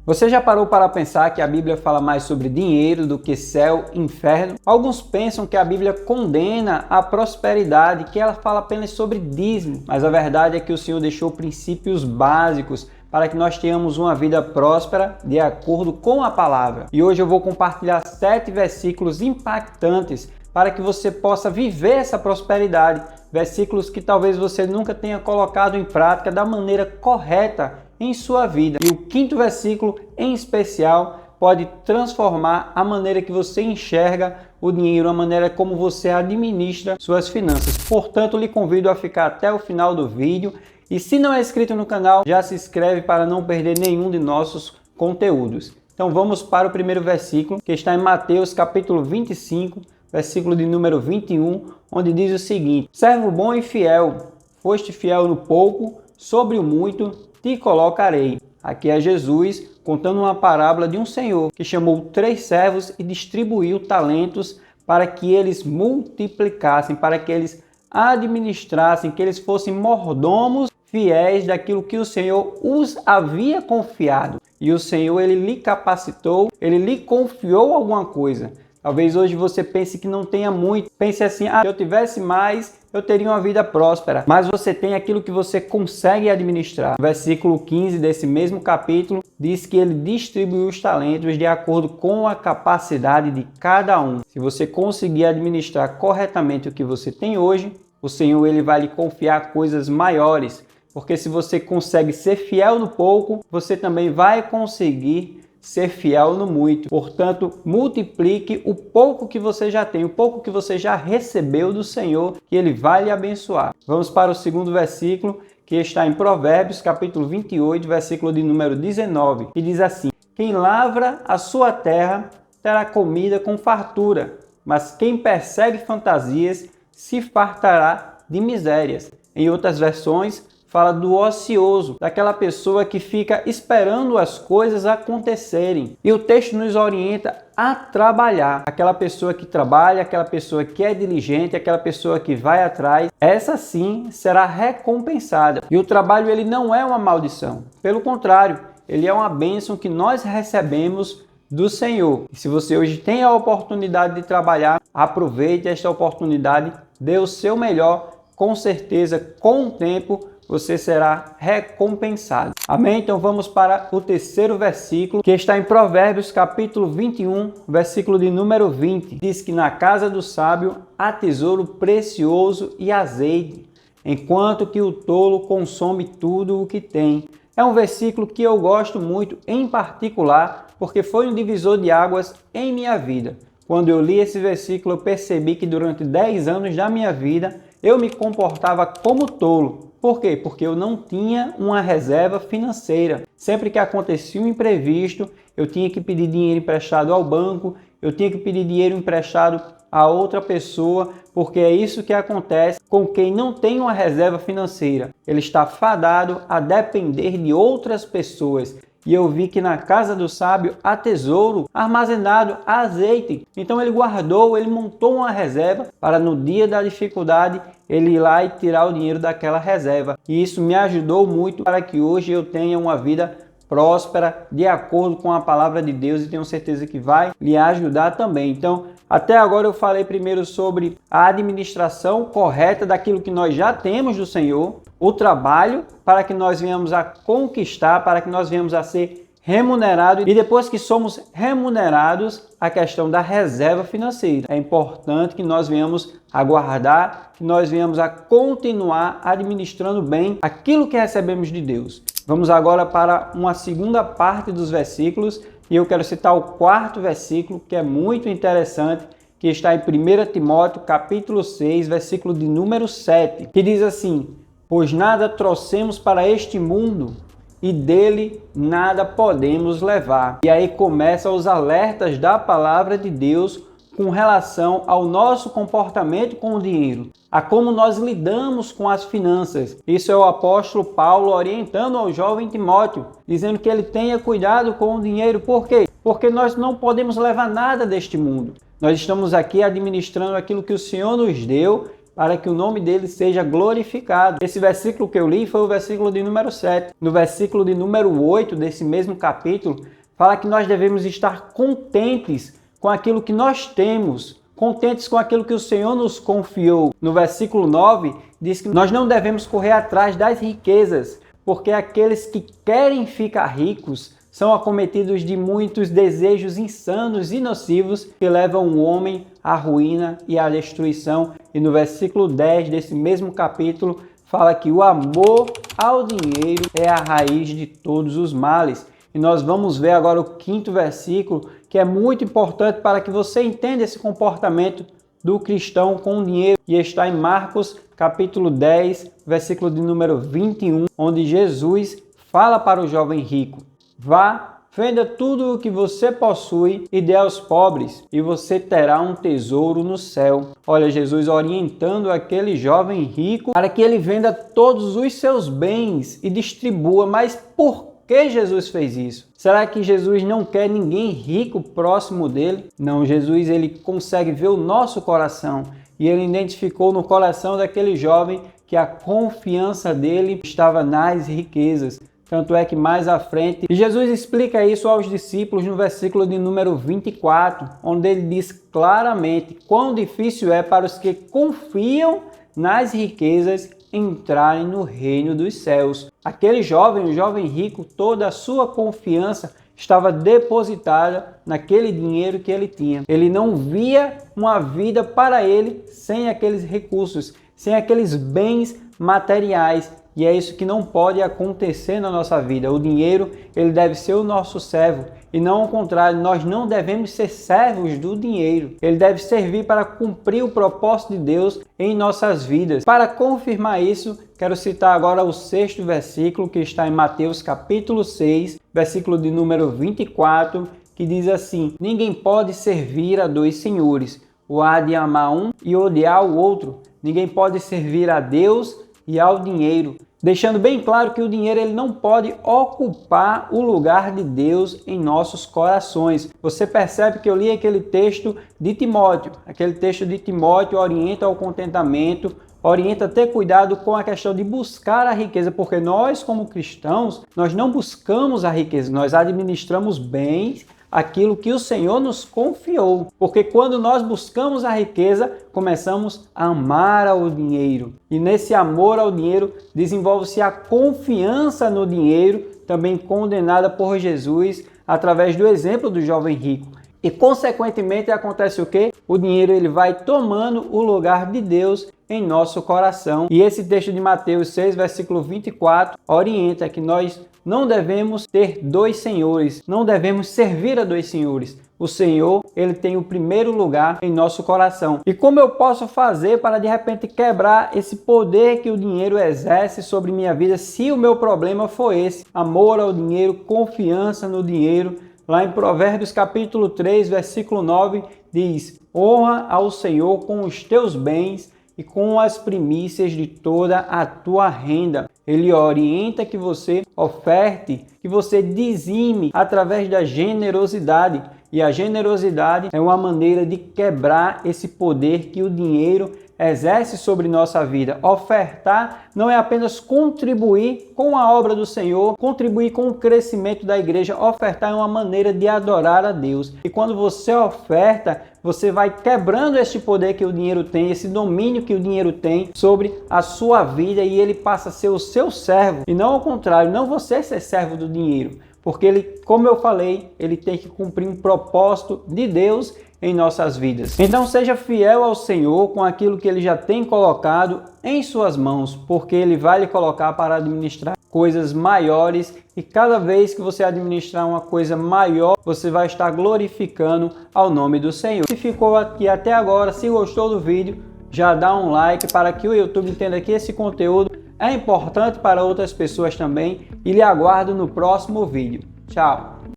Você já parou para pensar que a Bíblia fala mais sobre dinheiro do que céu e inferno? Alguns pensam que a Bíblia condena a prosperidade, que ela fala apenas sobre dízimo, mas a verdade é que o Senhor deixou princípios básicos para que nós tenhamos uma vida próspera de acordo com a palavra. E hoje eu vou compartilhar 7 versículos impactantes para que você possa viver essa prosperidade. Versículos que talvez você nunca tenha colocado em prática da maneira correta em sua vida. E o 5º versículo, em especial, pode transformar a maneira que você enxerga o dinheiro, a maneira como você administra suas finanças. Portanto, lhe convido a ficar até o final do vídeo. E se não é inscrito no canal, já se inscreve para não perder nenhum de nossos conteúdos. Então vamos para o primeiro versículo, que está em Mateus capítulo 25, versículo de número 21, onde diz o seguinte: servo bom e fiel, foste fiel no pouco, sobre o muito te colocarei. Aqui é Jesus contando uma parábola de um senhor que chamou 3 servos e distribuiu talentos para que eles multiplicassem, para que eles administrassem, que eles fossem mordomos fiéis daquilo que o Senhor os havia confiado. E o Senhor, ele lhe capacitou, ele lhe confiou alguma coisa. Talvez hoje você pense que não tenha muito. Pense assim: se eu tivesse mais, eu teria uma vida próspera. Mas você tem aquilo que você consegue administrar. O versículo 15 desse mesmo capítulo diz que ele distribuiu os talentos de acordo com a capacidade de cada um. Se você conseguir administrar corretamente o que você tem hoje, o Senhor, ele vai lhe confiar coisas maiores. Porque se você consegue ser fiel no pouco, você também vai conseguir ser fiel no muito. Portanto, multiplique o pouco que você já tem, o pouco que você já recebeu do Senhor, que ele vai lhe abençoar. Vamos para o 2º versículo, que está em Provérbios, capítulo 28, versículo de número 19, que diz assim: quem lavra a sua terra terá comida com fartura, mas quem persegue fantasias se fartará de misérias. Em outras versões, fala do ocioso, daquela pessoa que fica esperando as coisas acontecerem. E o texto nos orienta a trabalhar. Aquela pessoa que trabalha, aquela pessoa que é diligente, aquela pessoa que vai atrás, essa sim será recompensada. E o trabalho, ele não é uma maldição. Pelo contrário, ele é uma bênção que nós recebemos do Senhor. E se você hoje tem a oportunidade de trabalhar, aproveite esta oportunidade, dê o seu melhor, com certeza, com o tempo, você será recompensado. Amém? Então vamos para o 3º versículo, que está em Provérbios capítulo 21, versículo de número 20. Diz que na casa do sábio há tesouro precioso e azeite, enquanto que o tolo consome tudo o que tem. É um versículo que eu gosto muito, em particular, porque foi um divisor de águas em minha vida. Quando eu li esse versículo, eu percebi que durante 10 anos da minha vida, eu me comportava como tolo. Por quê? Porque eu não tinha uma reserva financeira. Sempre que acontecia um imprevisto, eu tinha que pedir dinheiro emprestado ao banco, eu tinha que pedir dinheiro emprestado a outra pessoa, porque é isso que acontece com quem não tem uma reserva financeira. Ele está fadado a depender de outras pessoas. E eu vi que na casa do sábio há tesouro armazenado, há azeite. Então ele guardou, ele montou uma reserva para no dia da dificuldade ele ir lá e tirar o dinheiro daquela reserva. E isso me ajudou muito para que hoje eu tenha uma vida próspera de acordo com a palavra de Deus, e tenho certeza que vai lhe ajudar também. Então, até agora eu falei primeiro sobre a administração correta daquilo que nós já temos do Senhor, o trabalho para que nós venhamos a conquistar, para que nós venhamos a ser remunerados, e depois que somos remunerados, a questão da reserva financeira. É importante que nós venhamos a guardar, que nós venhamos a continuar administrando bem aquilo que recebemos de Deus. Vamos agora para uma segunda parte dos versículos, e eu quero citar o 4º versículo, que é muito interessante, que está em 1 Timóteo, capítulo 6, versículo de número 7, que diz assim: pois nada trouxemos para este mundo, e dele nada podemos levar. E aí começam os alertas da palavra de Deus com relação ao nosso comportamento com o dinheiro, a como nós lidamos com as finanças. Isso é o apóstolo Paulo orientando ao jovem Timóteo, dizendo que ele tenha cuidado com o dinheiro. Por quê? Porque nós não podemos levar nada deste mundo. Nós estamos aqui administrando aquilo que o Senhor nos deu, para que o nome dele seja glorificado. Esse versículo que eu li foi o versículo de número 7. No versículo de número 8 desse mesmo capítulo, fala que nós devemos estar contentes com aquilo que nós temos, contentes com aquilo que o Senhor nos confiou. No versículo 9, diz que nós não devemos correr atrás das riquezas, porque aqueles que querem ficar ricos são acometidos de muitos desejos insanos e nocivos que levam o homem à ruína e à destruição. E no versículo 10 desse mesmo capítulo, fala que o amor ao dinheiro é a raiz de todos os males. E nós vamos ver agora o quinto versículo, que é muito importante para que você entenda esse comportamento do cristão com o dinheiro. E está em Marcos capítulo 10, versículo de número 21, onde Jesus fala para o jovem rico: vá, venda tudo o que você possui e dê aos pobres, e você terá um tesouro no céu. Olha, Jesus orientando aquele jovem rico para que ele venda todos os seus bens e distribua. Mas por que Jesus fez isso? Será que Jesus não quer ninguém rico próximo dele? Não, Jesus ele consegue ver o nosso coração, e ele identificou no coração daquele jovem que a confiança dele estava nas riquezas. Tanto é que mais à frente, Jesus explica isso aos discípulos no versículo de número 24, onde ele diz claramente quão difícil é para os que confiam nas riquezas entrarem no reino dos céus. Aquele jovem, o jovem rico, toda a sua confiança estava depositada naquele dinheiro que ele tinha. Ele não via uma vida para ele sem aqueles recursos, sem aqueles bens materiais. E é isso que não pode acontecer na nossa vida. O dinheiro, ele deve ser o nosso servo. E não ao contrário, nós não devemos ser servos do dinheiro. Ele deve servir para cumprir o propósito de Deus em nossas vidas. Para confirmar isso, quero citar agora o sexto versículo, que está em Mateus capítulo 6, versículo de número 24, que diz assim: ninguém pode servir a dois senhores, ou há de amar um e odiar o outro. Ninguém pode servir a Deus e ao dinheiro. Deixando bem claro que o dinheiro ele não pode ocupar o lugar de Deus em nossos corações. Você percebe que eu li aquele texto de Timóteo. Aquele texto de Timóteo orienta ao contentamento, orienta a ter cuidado com a questão de buscar a riqueza, porque nós, como cristãos, nós não buscamos a riqueza, nós administramos bens aquilo que o Senhor nos confiou. Porque quando nós buscamos a riqueza, começamos a amar ao dinheiro. E nesse amor ao dinheiro, desenvolve-se a confiança no dinheiro, também condenada por Jesus através do exemplo do jovem rico. E consequentemente acontece o quê? O dinheiro ele vai tomando o lugar de Deus em nosso coração. E esse texto de Mateus 6, versículo 24, orienta que nós não devemos ter dois senhores, não devemos servir a dois senhores. O Senhor, ele tem o primeiro lugar em nosso coração. E como eu posso fazer para de repente quebrar esse poder que o dinheiro exerce sobre minha vida, se o meu problema for esse? Amor ao dinheiro, confiança no dinheiro. Lá em Provérbios capítulo 3, versículo 9, diz: honra ao Senhor com os teus bens e com as primícias de toda a tua renda. Ele orienta que você oferte, que você dizime através da generosidade. E a generosidade é uma maneira de quebrar esse poder que o dinheiro exerce sobre nossa vida. Ofertar não é apenas contribuir com a obra do Senhor, contribuir com o crescimento da igreja. Ofertar é uma maneira de adorar a Deus. E quando você oferta, você vai quebrando esse poder que o dinheiro tem, esse domínio que o dinheiro tem sobre a sua vida, e ele passa a ser o seu servo. E não ao contrário, não você ser servo do dinheiro. Porque ele, como eu falei, ele tem que cumprir um propósito de Deus em nossas vidas. Então seja fiel ao Senhor com aquilo que ele já tem colocado em suas mãos, porque ele vai lhe colocar para administrar coisas maiores, e cada vez que você administrar uma coisa maior, você vai estar glorificando ao nome do Senhor. Se ficou aqui até agora, se gostou do vídeo, já dá um like para que o YouTube entenda que esse conteúdo é importante para outras pessoas também, e lhe aguardo no próximo vídeo. Tchau!